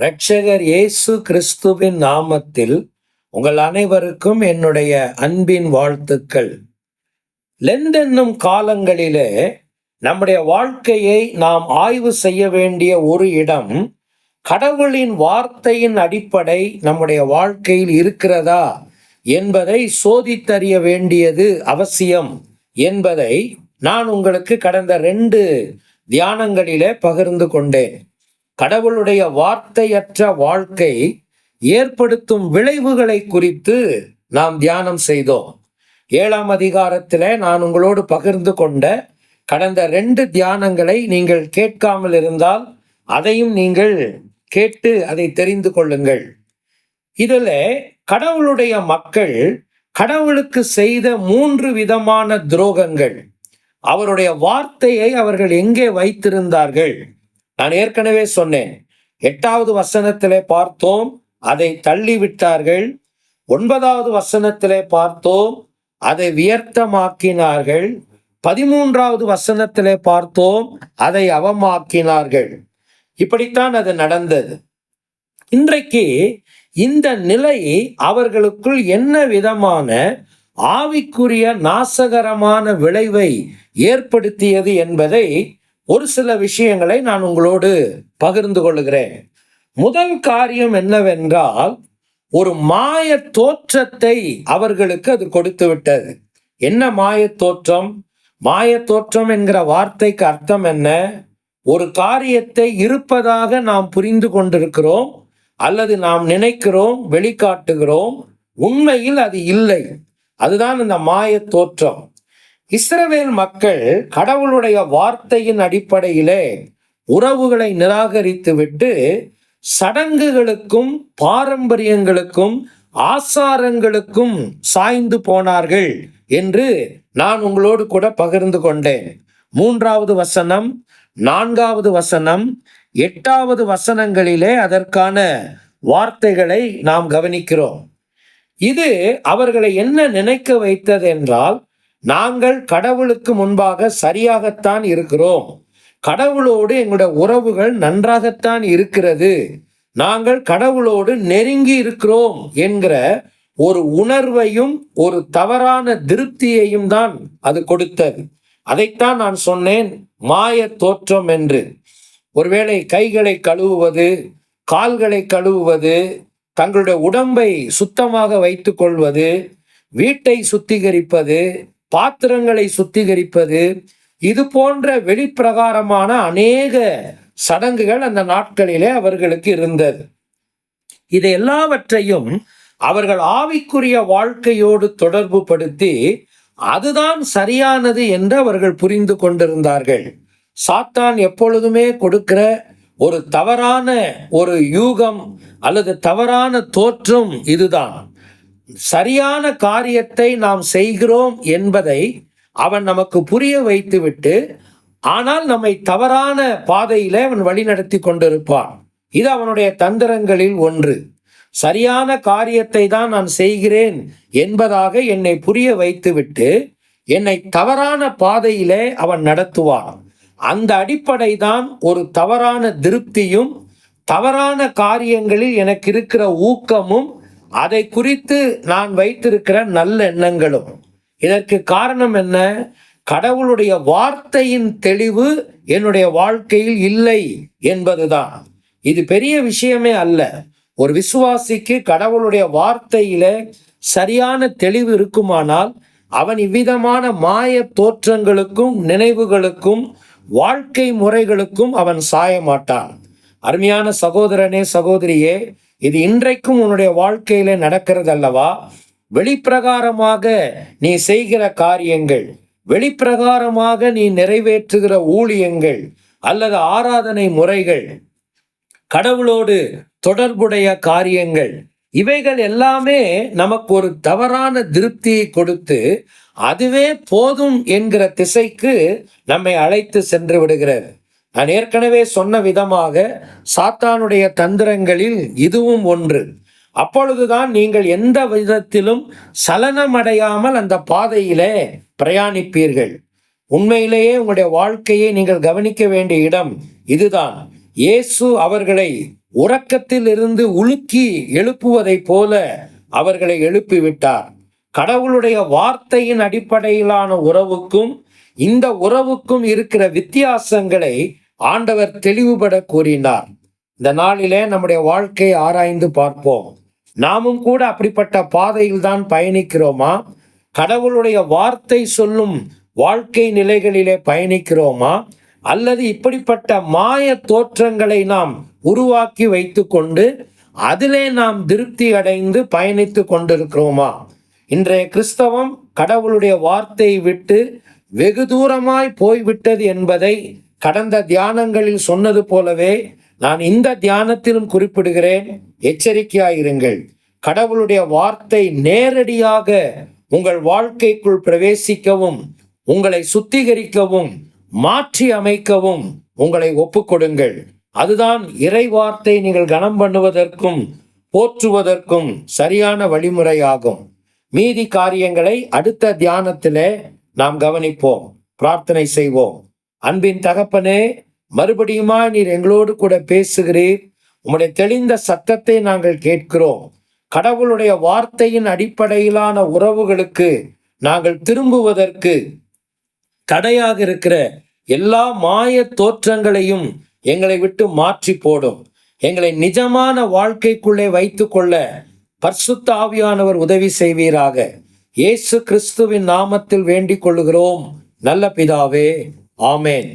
இரட்சகர் இயேசு கிறிஸ்துவின் நாமத்தில் உங்கள் அனைவருக்கும் என்னுடைய அன்பின் வாழ்த்துக்கள். லெண்ட் என்னும் காலங்களிலே நம்முடைய வாழ்க்கையை நாம் ஆய்வு செய்ய வேண்டிய ஒரு இடம், கடவுளின் வார்த்தையின் அடிப்படை நம்முடைய வாழ்க்கையில் இருக்கிறதா என்பதை சோதித்தறிய வேண்டியது அவசியம் என்பதை நான் உங்களுக்கு கடந்த 2 தியானங்களிலே பகிர்ந்து கொண்டேன். கடவுளுடைய வார்த்தையற்ற வாழ்க்கை ஏற்படுத்தும் விளைவுகளை குறித்து நாம் தியானம் செய்தோம். 7ஆம் அதிகாரத்தில் நான் உங்களோடு பகிர்ந்து கொண்ட கடந்த 2 தியானங்களை நீங்கள் கேட்காமல் இருந்தால் அதையும் நீங்கள் கேட்டு அதை தெரிந்து கொள்ளுங்கள். இதில் கடவுளுடைய மக்கள் கடவுளுக்கு செய்த 3 விதமான துரோகங்கள், அவருடைய வார்த்தையை அவர்கள் எங்கே வைத்திருந்தார்கள். நான் ஏற்கனவே சொன்னேன். 8வது வசனத்திலே பார்த்தோம், அதை தள்ளிவிட்டார்கள். 9வது வசனத்திலே பார்த்தோம், அதை வியர்த்தமாக்கினார்கள். 13வது வசனத்திலே பார்த்தோம், அதை அவமாக்கினார்கள். இப்படித்தான் அது நடந்தது. இன்றைக்கு இந்த நிலை அவர்களுக்குள் என்ன விதமான ஆவிக்குரிய நாசகரமான விளைவை ஏற்படுத்தியது என்பதை ஒரு சில விஷயங்களை நான் உங்களோடு பகிர்ந்து கொள்கிறேன். முதல் காரியம் என்னவென்றால், ஒரு மாய தோற்றத்தை அவர்களுக்கு அது கொடுத்து விட்டது. என்ன மாய தோற்றம்? மாய தோற்றம் என்கிற வார்த்தைக்கு அர்த்தம் என்ன? ஒரு காரியத்தை இருப்பதாக நாம் புரிந்து கொண்டிருக்கிறோம், அல்லது நாம் நினைக்கிறோம், வெளிக்காட்டுகிறோம், உண்மையில் அது இல்லை. அதுதான் இந்த மாய தோற்றம். இஸ்ரவேல் மக்கள் கடவுளுடைய வார்த்தையின் அடிப்படையிலே உறவுகளை நிராகரித்துவிட்டு சடங்குகளுக்கும் பாரம்பரியங்களுக்கும் ஆசாரங்களுக்கும் சாய்ந்து போனார்கள் என்று நான் உங்களோடு கூட பகிர்ந்து கொண்டேன். 3வது வசனம், 4வது வசனம், 8வது வசனங்களிலே அதற்கான வார்த்தைகளை நாம் கவனிக்கிறோம். இது அவர்களை என்ன நினைக்க வைத்தது என்றால், நாங்கள் கடவுளுக்கு முன்பாக சரியாகத்தான் இருக்கிறோம், கடவுளோடு எங்களுடைய உறவுகள் நன்றாகத்தான் இருக்கிறது, நாங்கள் கடவுளோடு நெருங்கி இருக்கிறோம் என்கிற ஒரு உணர்வையும் ஒரு தவறான திருப்தியையும் தான் அது கொடுத்தது. அதைத்தான் நான் சொன்னேன் மாய தோற்றம் என்று. ஒருவேளை கைகளை கழுவுவது, கால்களை கழுவுவது, தங்களுடைய உடம்பை சுத்தமாக வைத்துக் கொள்வது, வீட்டை சுத்திகரிப்பது, பாத்திரங்களை சுத்திகரிப்பது, இது போன்ற வெளிப்பிரகாரமான அநேக சடங்குகள் அந்த நாட்களிலே அவர்களுக்கு இருந்தது. இது எல்லாவற்றையும் அவர்கள் ஆவிக்குரிய வாழ்க்கையோடு தொடர்பு படுத்தி அதுதான் சரியானது என்று அவர்கள் புரிந்து கொண்டிருந்தார்கள். சாத்தான் எப்பொழுதுமே கொடுக்கிற ஒரு தவறான ஒரு யூகம் அல்லது தவறான தோற்றம் இதுதான். சரியான காரியத்தை நாம் செய்கிறோம் என்பதை அவன் நமக்கு புரிய வைத்துவிட்டு, ஆனால் நம்மை தவறான பாதையில அவன் வழி நடத்தி கொண்டிருப்பான். இது அவனுடைய தந்திரங்களில் ஒன்று. சரியான காரியத்தை தான் நான் செய்கிறேன் என்பதாக என்னை புரிய வைத்துவிட்டு என்னை தவறான பாதையிலே அவன் நடத்துவான். அந்த அடிப்படை தான் ஒரு தவறான திருப்தியும், தவறான காரியங்களில் எனக்கு இருக்கிற ஊக்கமும், அதை குறித்து நான் வைத்திருக்கிற நல்ல எண்ணங்களும். இதற்கு காரணம் என்ன? கடவுளுடைய வார்த்தையின் தெளிவு என்னுடைய வாழ்க்கையில் இல்லை என்பதுதான். இது பெரிய விஷயமே அல்ல. ஒரு விசுவாசிக்கு கடவுளுடைய வார்த்தையில சரியான தெளிவு இருக்குமானால் அவன் இவ்விதமான மாய தோற்றங்களுக்கும் நினைவுகளுக்கும் வாழ்க்கை முறைகளுக்கும் அவன் சாய மாட்டான். அருமையான சகோதரனே, சகோதரியே, இது இன்றைக்கும் உன்னுடைய வாழ்க்கையில நடக்கிறது அல்லவா? வெளிப்பிரகாரமாக நீ செய்கிற காரியங்கள், வெளிப்பிரகாரமாக நீ நிறைவேற்றுகிற ஊழியங்கள் அல்லது ஆராதனை முறைகள், கடவுளோடு தொடர்புடைய காரியங்கள், இவைகள் எல்லாமே நமக்கு ஒரு தவறான திருப்தியை கொடுத்து அதுவே போதும் என்கிற திசைக்கு நம்மை அழைத்து சென்று விடுகிறது. நான் ஏற்கனவே சொன்ன விதமாக சாத்தானுடைய தந்திரங்களில் இதுவும் ஒன்று. அப்பொழுதுதான் நீங்கள் எந்த விதத்திலும் சலனமடையாமல் அந்த பாதையிலே பிரயாணிப்பீர்கள். உண்மையிலேயே உங்களுடைய வாழ்க்கையை நீங்கள் கவனிக்க வேண்டிய இடம் இதுதான். இயேசு அவர்களை உறக்கத்தில் இருந்து உலுக்கி எழுப்புவதைப் போல அவர்களை எழுப்பிவிட்டார். கடவுளுடைய வார்த்தையின் அடிப்படையிலான உறவுக்கும் இந்த உறவுக்கும் இருக்கிற வித்தியாசங்களை ஆண்டவர் தெளிவுபட கூறினார். இந்த நாளிலே நம்முடைய வாழ்க்கையை ஆராய்ந்து பார்ப்போம். நாமும் கூட அப்படிப்பட்ட பாதையில் தான் பயணிக்கிறோமா? கடவுளுடைய வார்த்தை சொல்லும் வாழ்க்கை நிலைகளிலே பயணிக்கிறோமா? அல்லது இப்படிப்பட்ட மாய தோற்றங்களை நாம் உருவாக்கி வைத்து கொண்டு அதிலே நாம் திருப்தி அடைந்து பயணித்து கொண்டிருக்கிறோமா? இன்றைய கிறிஸ்தவம் கடவுளுடைய வார்த்தையை விட்டு வெகு தூரமாய் போய்விட்டது என்பதை கடந்த தியானங்களில் சொன்னது போலவே நான் இந்த தியானத்திலும் குறிப்பிடுகிறேன். எச்சரிக்கையாயிருங்கள். கடவுளுடைய வார்த்தை நேரடியாக உங்கள் வாழ்க்கைக்குள் பிரவேசிக்கவும், உங்களை சுத்திகரிக்கவும், மாற்றி அமைக்கவும் உங்களை ஒப்புக்கொடுங்கள். அதுதான் இறை வார்த்தை நீங்கள் கனம் பண்ணுவதற்கும் போற்றுவதற்கும் சரியான வழிமுறையாகும். மீதி காரியங்களை அடுத்த தியானத்திலே நாம் கவனிப்போம். பிரார்த்தனை செய்வோம். அன்பின் தகப்பனே, மறுபடியுமா நீர் எங்களோடு கூட பேசுகிறீர். உம்முடைய தெளிந்த சத்தத்தை நாங்கள் கேட்கிறோம். கடவுளுடைய வார்த்தையின் அடிப்படையிலான உறவுகளுக்கு நாங்கள் திரும்புவதற்கு தடையாக இருக்கிற எல்லா மாய தோற்றங்களையும் எங்களை விட்டு மாற்றி போடும். எங்களை நிஜமான வாழ்க்கைக்குள்ளே வைத்து கொள்ள பரிசுத்த ஆவியானவர் உதவி செய்வீராக. இயேசு கிறிஸ்துவின் நாமத்தில் வேண்டிக் கொள்ளுகிறோம் நல்ல பிதாவே. ஆமேன்.